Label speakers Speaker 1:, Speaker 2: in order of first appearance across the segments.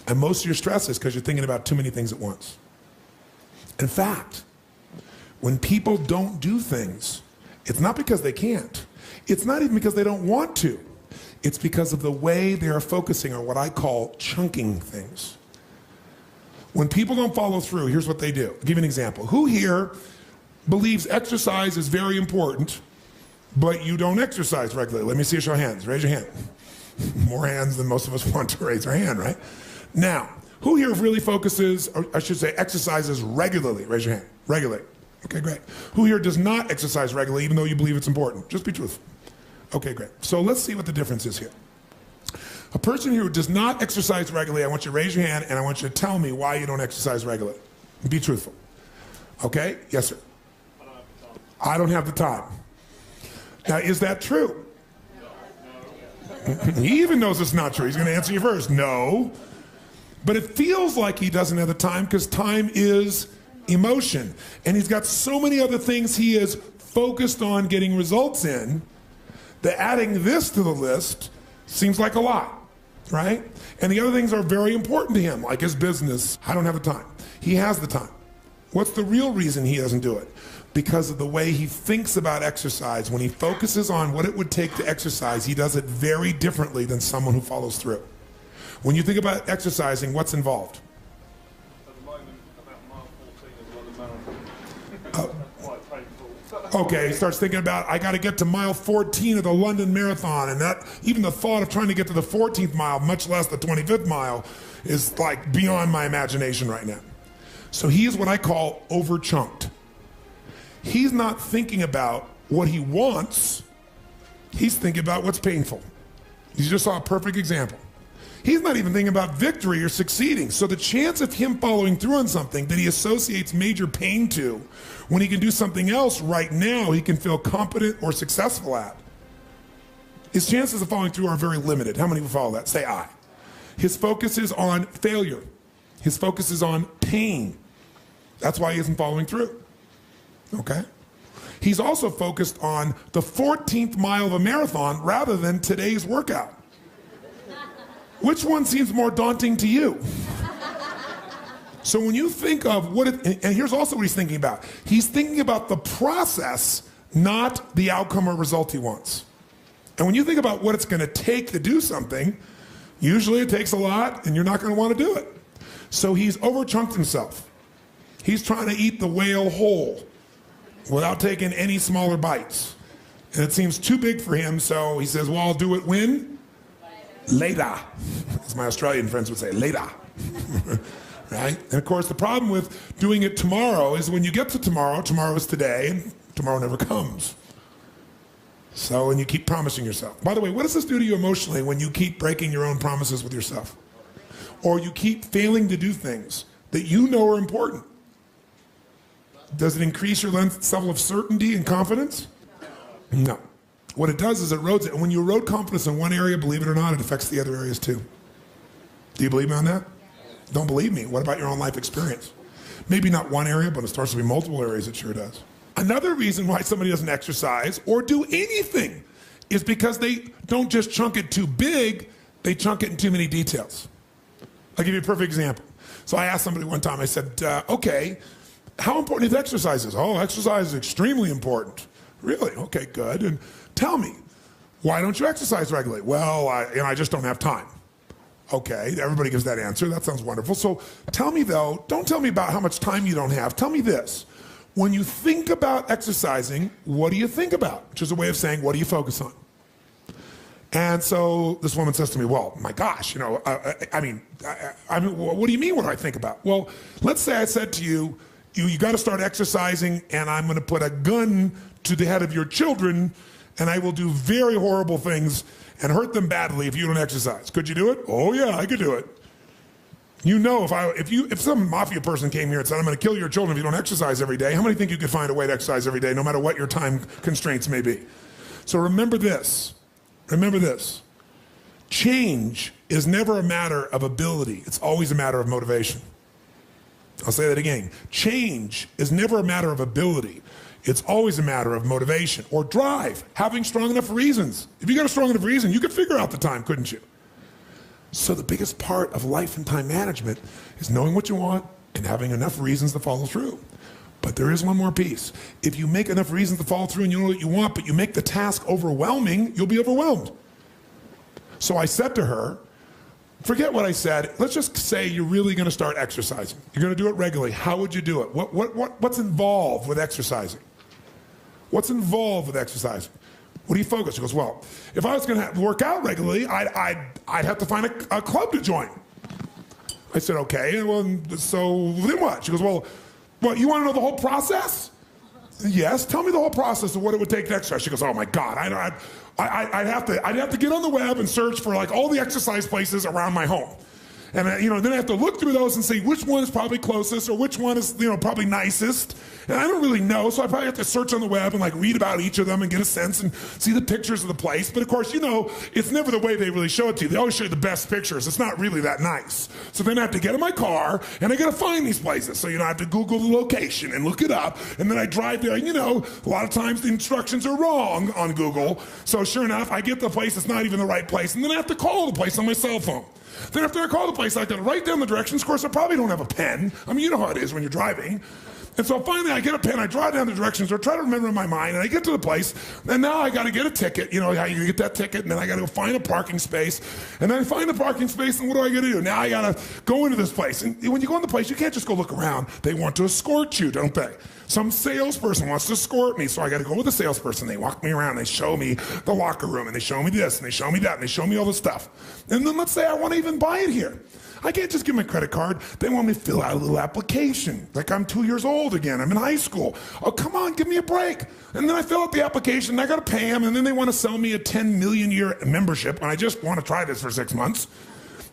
Speaker 1: And most of your stress is because you're thinking about too many things at once. In fact, when people don't do things, it's not because they can't. It's not even because they don't want to. It's because of the way they are focusing on what I call chunking things. When people don't follow through, here's what they do. I'll give you an example. Who here believes exercise is very important, but you don't exercise regularly? Let me see a show of hands. Raise your hand. More hands than most of us want to raise our hand, right? Now, who here really focuses, or I should say exercises regularly? Raise your hand. Regularly. Okay, great. Who here does not exercise regularly even though you believe it's important? Just be truthful. Okay, great. So let's see what the difference is here. A person who does not exercise regularly, I want you to raise your hand and I want you to tell me why you don't exercise regularly. Be truthful. Okay? Yes, sir. I don't have the time. Now, is that true? He even knows it's not true. He's going to answer you first. No. But it feels like he doesn't have the time because time is emotion. And he's got so many other things he is focused on getting results in that adding this to the list seems like a lot, right? And the other things are very important to him, like his business. I don't have the time. He has the time. What's the real reason he doesn't do it? Because of the way he thinks about exercise. When he focuses on what it would take to exercise, he does it very differently than someone who follows through. When you think about exercising, what's involved?
Speaker 2: At the moment, about mile 14 of the London Marathon. Quite painful.
Speaker 1: Okay, he starts thinking about, I got to get to mile 14 of the London Marathon, and that even the thought of trying to get to the 14th mile, much less the 25th mile, is like beyond my imagination right now. So he is what I call over-chunked. He's not thinking about what he wants, he's thinking about what's painful. You just saw a perfect example. He's not even thinking about victory or succeeding. So the chance of him following through on something that he associates major pain to, when he can do something else right now he can feel competent or successful at, his chances of following through are very limited. How many will follow that? Say I. His focus is on failure. His focus is on pain. That's why he isn't following through. Okay? He's also focused on the 14th mile of a marathon rather than today's workout. Which one seems more daunting to you? So when you think of what it, and here's also what he's thinking about. He's thinking about the process, not the outcome or result he wants. And when you think about what it's going to take to do something, usually it takes a lot and you're not going to want to do it. So he's overchunked himself. He's trying to eat the whale whole without taking any smaller bites. And it seems too big for him, so he says, well, I'll do it when? Later. As my Australian friends would say, later. Right? And of course, the problem with doing it tomorrow is when you get to tomorrow, tomorrow is today, and tomorrow never comes. So, and you keep promising yourself. By the way, what does this do to you emotionally when you keep breaking your own promises with yourself? Or you keep failing to do things that you know are important? Does it increase your level of certainty and confidence? No. What it does is it erodes it. And when you erode confidence in one area, believe it or not, it affects the other areas too. Do you believe me on that? Don't believe me. What about your own life experience? Maybe not one area, but it starts to be multiple areas. It sure does. Another reason why somebody doesn't exercise or do anything is because they don't just chunk it too big, they chunk it in too many details. I'll give you a perfect example. So I asked somebody one time, I said, okay, how important is exercise? Oh, exercise is extremely important. Really? Okay, good. And tell me, why don't you exercise regularly? Well, I just don't have time. Okay, everybody gives that answer. That sounds wonderful. So tell me though, don't tell me about how much time you don't have. Tell me this. When you think about exercising, what do you think about? Which is a way of saying, what do you focus on? And so this woman says to me, well, my gosh, I mean, what do you mean what do I think about? Well, let's say I said to you, you got to start exercising and I'm going to put a gun to the head of your children and I will do very horrible things and hurt them badly if you don't exercise. Could you do it? Oh yeah, I could do it. You know, if some mafia person came here and said, I'm going to kill your children if you don't exercise every day, how many think you could find a way to exercise every day, no matter what your time constraints may be? So remember this. Remember this. Change is never a matter of ability. It's always a matter of motivation. I'll say that again. Change is never a matter of ability. It's always a matter of motivation or drive, having strong enough reasons. If you got a strong enough reason, you could figure out the time, couldn't you? So the biggest part of life and time management is knowing what you want and having enough reasons to follow through. But there is one more piece. If you make enough reasons to follow through and you know what you want, but you make the task overwhelming, you'll be overwhelmed. So I said to her, forget what I said. Let's just say you're really going to start exercising. You're going to do it regularly. How would you do it? What's involved with exercising? What's involved with exercising? What do you focus? She goes, well, if I was going to work out regularly, I'd have to find a club to join. I said, okay, well, so then what? She goes, well, you want to know the whole process? Yes, tell me the whole process of what it would take to exercise. She goes, oh my God, I'd have to get on the web and search for like all the exercise places around my home. And then I have to look through those and see which one is probably closest or which one is probably nicest. And I don't really know, so I probably have to search on the web and like read about each of them and get a sense and see the pictures of the place. But of course, it's never the way they really show it to you. They always show you the best pictures. It's not really that nice. So then I have to get in my car and I got to find these places. So I have to Google the location and look it up. And then I drive there. And, a lot of times the instructions are wrong on Google. So sure enough, I get the place that's not even the right place. And then I have to call the place on my cell phone. Then after I call the place, I got to write down the directions. Of course, I probably don't have a pen. I mean, you know how it is when you're driving. And so finally, I get a pen, I draw down the directions, or try to remember in my mind, and I get to the place, and now I got to get a ticket. You know how you get that ticket, and then I got to go find a parking space. And then I find the parking space, and what do I got to do? Now I got to go into this place. And when you go in the place, you can't just go look around. They want to escort you, don't they? Some salesperson wants to escort me, so I got to go with the salesperson. They walk me around, they show me the locker room, and they show me this, and they show me that, and they show me all the stuff. And then let's say I want to even buy it here. I can't just give my credit card. They want me to fill out a little application. Like I'm 2 years old again. I'm in high school. Oh, come on, give me a break. And then I fill out the application, and I got to pay them, and then they want to sell me a 10 million year membership, and I just want to try this for 6 months.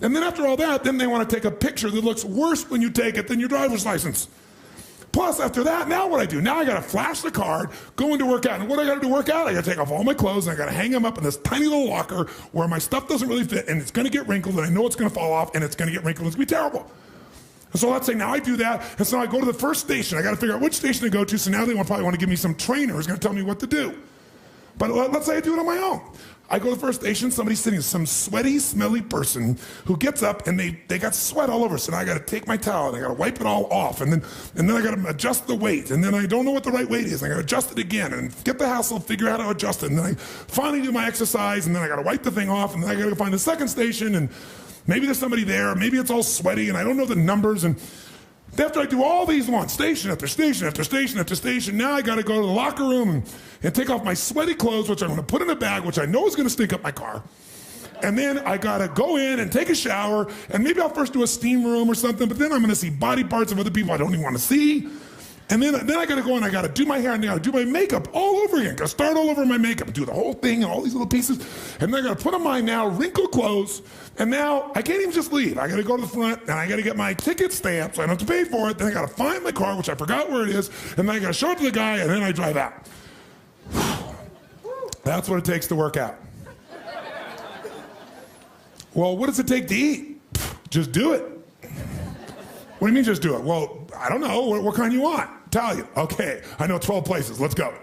Speaker 1: And then after all that, then they want to take a picture that looks worse when you take it than your driver's license. Plus, after that, now what I do? Now I got to flash the card, go into work out. And what I got to do to work out? I got to take off all my clothes, and I got to hang them up in this tiny little locker where my stuff doesn't really fit, and it's going to get wrinkled, and I know it's going to fall off, and it's going to get wrinkled, and it's going to be terrible. And so let's say now I do that, and so I go to the first station. I got to figure out which station to go to, so now they probably want to give me some trainer who's going to tell me what to do. But let's say I do it on my own. I go to the first station, somebody's sitting, some sweaty, smelly person who gets up and they got sweat all over. So now I got to take my towel and I got to wipe it all off. And then I got to adjust the weight. And then I don't know what the right weight is. I got to adjust it again and get the hassle, figure out how to adjust it. And then I finally do my exercise and then I got to wipe the thing off. And then I got to find the second station and maybe there's somebody there. Maybe it's all sweaty and I don't know the numbers. And after I do all these ones, station after station after station after station, now I got to go to the locker room and take off my sweaty clothes, which I'm going to put in a bag, which I know is going to stink up my car. And then I got to go in and take a shower, and maybe I'll first do a steam room or something, but then I'm going to see body parts of other people I don't even want to see. And then I got to go and I got to do my hair and I got to do my makeup all over again. Got to start all over my makeup, do the whole thing and all these little pieces. And then I got to put on my now wrinkled clothes. And now I can't even just leave. I got to go to the front and I got to get my ticket stamped so I don't have to pay for it. Then I got to find my car, which I forgot where it is. And then I got to show it to the guy and then I drive out. That's what it takes to work out. Well, what does it take to eat? Just do it. What do you mean just do it? Well, I don't know. What kind you want? Italian. Okay, I know 12 places. Let's go.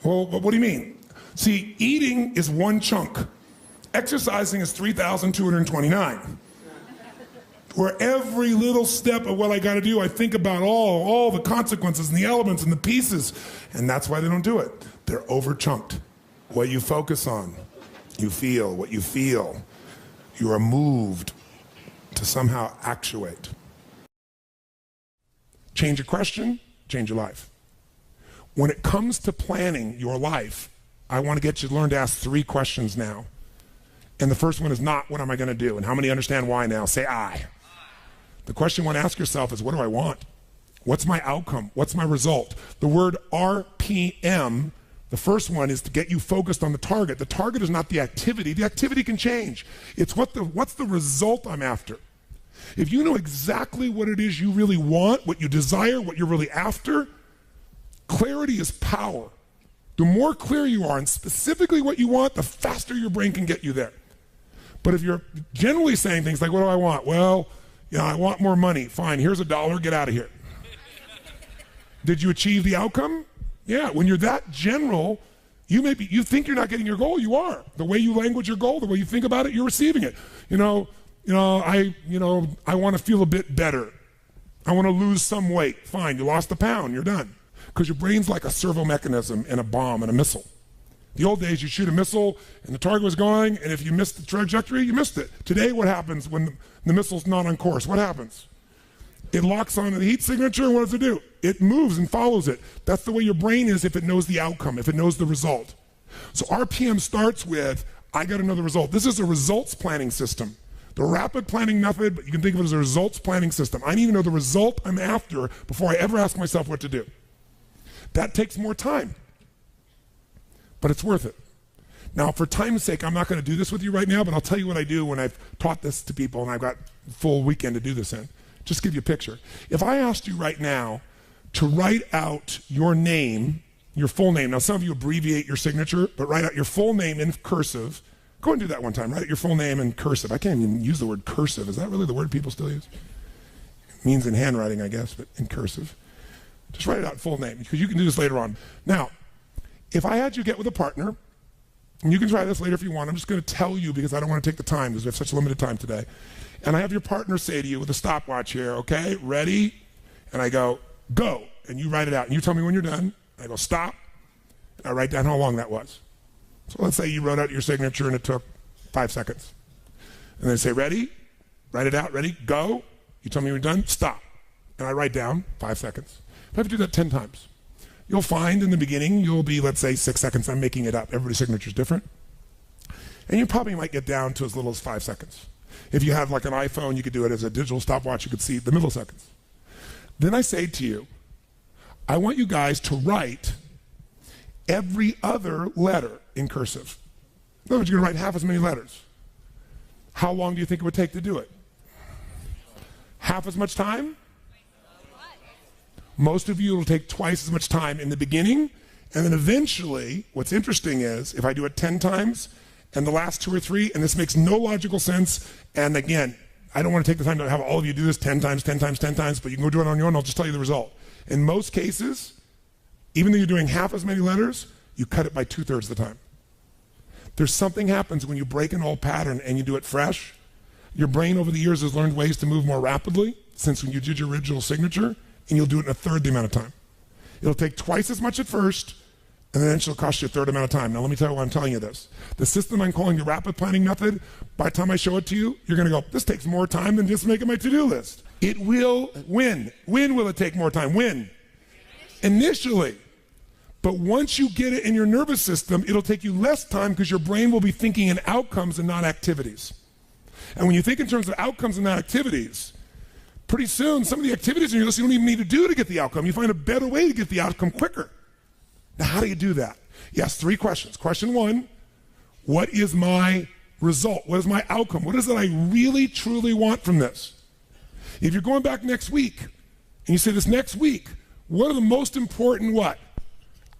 Speaker 1: Well, what do you mean? See, eating is one chunk. Exercising is 3,229. Where every little step of what I got to do, I think about all the consequences and the elements and the pieces. And that's why they don't do it. They're over-chunked. What you focus on, you feel. What you feel, you are moved to somehow actuate. Change your question, change your life. When it comes to planning your life, I want to get you to learn to ask 3 questions now. And the first one is not, what am I going to do? And how many understand why now? Say I. The question you want to ask yourself is, what do I want? What's my outcome? What's my result? The word RPM, the first one, is to get you focused on the target. The target is not the activity. The activity can change. It's what's the result I'm after. If you know exactly what it is you really want, what you desire, what you're really after, clarity is power. The more clear you are on specifically what you want, the faster your brain can get you there. But if you're generally saying things like, what do I want? Well, I want more money. Fine, here's $1, get out of here. Did you achieve the outcome? Yeah, when you're that general, You think you're not getting your goal, you are. The way you language your goal, the way you think about it, you're receiving it. I want to feel a bit better. I want to lose some weight. Fine, you lost a pound, you're done. Because your brain's like a servo mechanism in a bomb and a missile. The old days, you shoot a missile and the target was going, and if you missed the trajectory, you missed it. Today, what happens when the missile's not on course? What happens? It locks on the heat signature, and what does it do? It moves and follows it. That's the way your brain is if it knows the outcome, if it knows the result. So RPM starts with, I got to know the result. This is a results planning system. The rapid planning method, but you can think of it as a results planning system. I need to know the result I'm after before I ever ask myself what to do. That takes more time, but it's worth it. Now, for time's sake, I'm not going to do this with you right now, but I'll tell you what I do when I've taught this to people and I've got a full weekend to do this in. Just give you a picture. If I asked you right now to write out your name, your full name. Now, some of you abbreviate your signature, but write out your full name in cursive. Go and do that one time. Write out your full name in cursive. I can't even use the word cursive. Is that really the word people still use? It means in handwriting, I guess, but in cursive. Just write it out full name, because you can do this later on. Now, if I had you get with a partner, and you can try this later if you want. I'm just going to tell you because I don't want to take the time because we have such limited time today. And I have your partner say to you with a stopwatch here, okay, ready? And I go, go. And you write it out. And you tell me when you're done. I go, stop. And I write down how long that was. So let's say you wrote out your signature and it took 5 seconds. And then I say, ready? Write it out. Ready? Go. You tell me when you're done. Stop. And I write down 5 seconds. If I have to do that 10 times, you'll find in the beginning, you'll be, let's say, 6 seconds. I'm making it up. Everybody's signature is different. And you probably might get down to as little as 5 seconds. If you have like an iPhone, you could do it as a digital stopwatch. You could see the milliseconds. Then I say to you, I want you guys to write every other letter in cursive. In other words, you're going to write half as many letters. How long do you think it would take to do it? Half as much time? Most of you, it'll take twice as much time in the beginning, and then eventually, what's interesting is, if I do it 10 times, and the last 2 or 3, and this makes no logical sense, and again, I don't want to take the time to have all of you do this 10 times, 10 times, 10 times, but you can go do it on your own, I'll just tell you the result. In most cases, even though you're doing half as many letters, you cut it by 2/3 the time. There's something happens when you break an old pattern and you do it fresh. Your brain over the years has learned ways to move more rapidly since when you did your original signature, and you'll do it in 1/3 the amount of time. It'll take twice as much at first, and then it'll cost you 1/3 amount of time. Now let me tell you why I'm telling you this. The system I'm calling the rapid planning method, by the time I show it to you, you're going to go, this takes more time than just making my to-do list. It will win. When will it take more time? When? Initially. But once you get it in your nervous system, it'll take you less time because your brain will be thinking in outcomes and not activities. And when you think in terms of outcomes and not activities, pretty soon some of the activities in your list you don't even need to do to get the outcome. You find a better way to get the outcome quicker. Now, how do you do that? Yes, 3 questions. Question 1, what is my result? What is my outcome? What is it I really, truly want from this? If you're going back next week, and you say this next week, what are the most important what?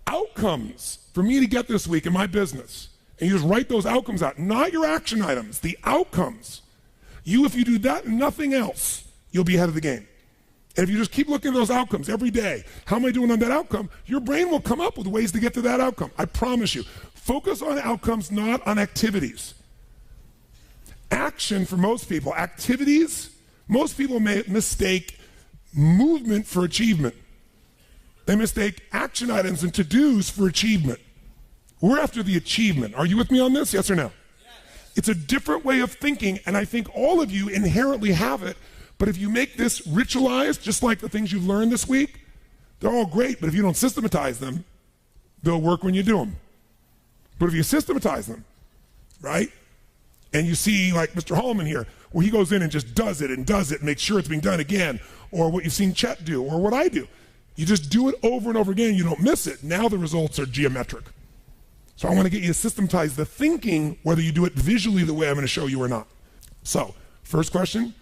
Speaker 1: Outcomes for me to get this week in my business. And you just write those outcomes out, not your action items, the outcomes. If you do that and nothing else, you'll be ahead of the game. And if you just keep looking at those outcomes every day, how am I doing on that outcome? Your brain will come up with ways to get to that outcome. I promise you. Focus on outcomes, not on activities. Action for most people, activities, most people may mistake movement for achievement. They mistake action items and to-dos for achievement. We're after the achievement. Are you with me on this? Yes or no? Yes. It's a different way of thinking, and I think all of you inherently have it. But if you make this ritualized, just like the things you've learned this week, they're all great, but if you don't systematize them, they'll work when you do them. But if you systematize them, right, and you see like Mr. Hallman here, where he goes in and just does it and makes sure it's being done again, or what you've seen Chet do, or what I do. You just do it over and over again, you don't miss it. Now the results are geometric. So I want to get you to systematize the thinking, whether you do it visually the way I'm going to show you or not. So, first question.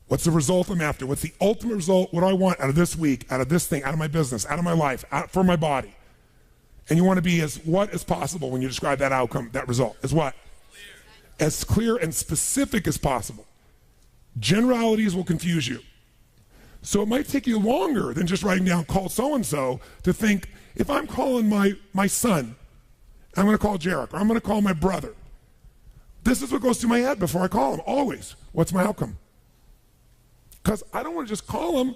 Speaker 1: What's the result I'm after? What's the ultimate result? What do I want out of this week, out of this thing, out of my business, out of my life, for my body? And you want to be as what as possible when you describe that outcome, that result. As what? Clear. As clear and specific as possible. Generalities will confuse you. So it might take you longer than just writing down call so-and-so to think, if I'm calling my son I'm going to call Jarek, or I'm going to call my brother. This is what goes through my head before I call him, always. What's my outcome? Because I don't want to just call him.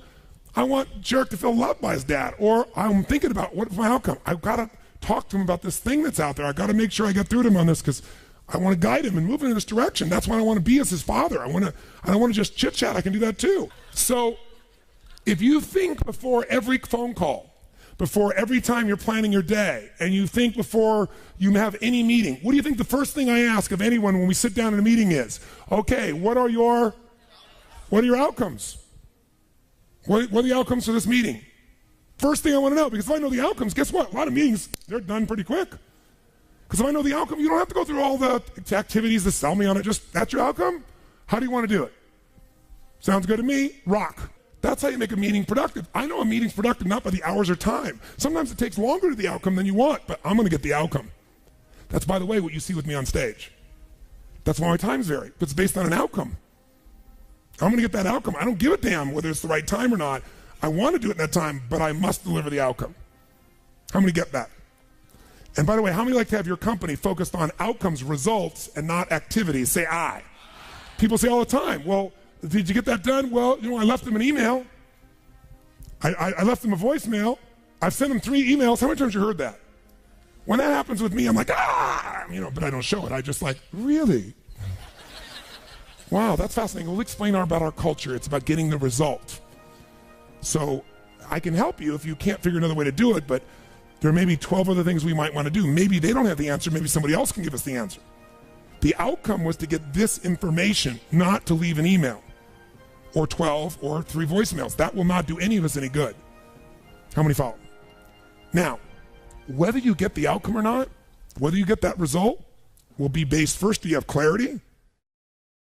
Speaker 1: I want Jarek to feel loved by his dad. Or I'm thinking about what's my outcome. I've got to talk to him about this thing that's out there. I've got to make sure I get through to him on this because I want to guide him and move him in this direction. That's what I want to be as his father. I don't want to just chit-chat. I can do that too. So if you think before every phone call, before every time you're planning your day, and you think before you have any meeting, what do you think the first thing I ask of anyone when we sit down in a meeting is? Okay, what are your outcomes? What are the outcomes for this meeting? First thing I want to know, because if I know the outcomes, guess what? A lot of meetings, they're done pretty quick. Because if I know the outcome, you don't have to go through all the activities to sell me on it. Just, that's your outcome? How do you want to do it? Sounds good to me. Rock. That's how you make a meeting productive. I know a meeting's productive not by the hours or time. Sometimes it takes longer to the outcome than you want, but I'm going to get the outcome. That's, by the way, what you see with me on stage. That's why my times vary. It's based on an outcome. I'm going to get that outcome. I don't give a damn whether it's the right time or not. I want to do it in that time, but I must deliver the outcome. How many get that? And by the way, how many like to have your company focused on outcomes, results, and not activities? Say I. People say all the time, well, did you get that done? Well, I left them an email. I left them a voicemail. I've sent them 3 emails. How many times have you heard that? When that happens with me, I'm like, but I don't show it. I just like, really? Wow, that's fascinating. We'll explain about our culture. It's about getting the result. So I can help you if you can't figure another way to do it, but there may be 12 other things we might want to do. Maybe they don't have the answer. Maybe somebody else can give us the answer. The outcome was to get this information, not to leave an email or 12 or 3 voicemails. That will not do any of us any good. How many follow? Now, whether you get the outcome or not, whether you get that result, will be based first, do you have clarity?